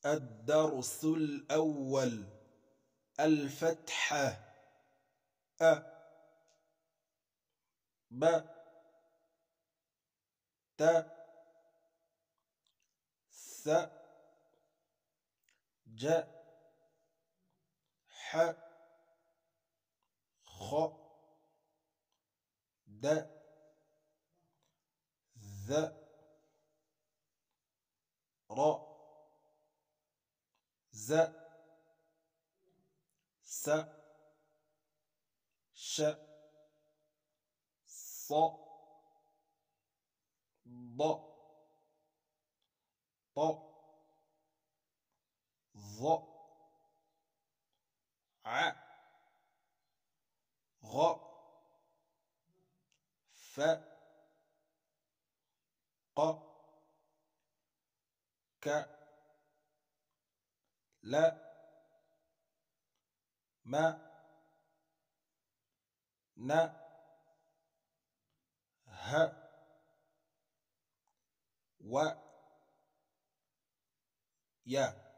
الدرس الأول. الفتحة. ب ت ث ج ح خ د ذ ر ز س ش ص ض ط ظ ع غ ف ق ك ل م ن ه و ي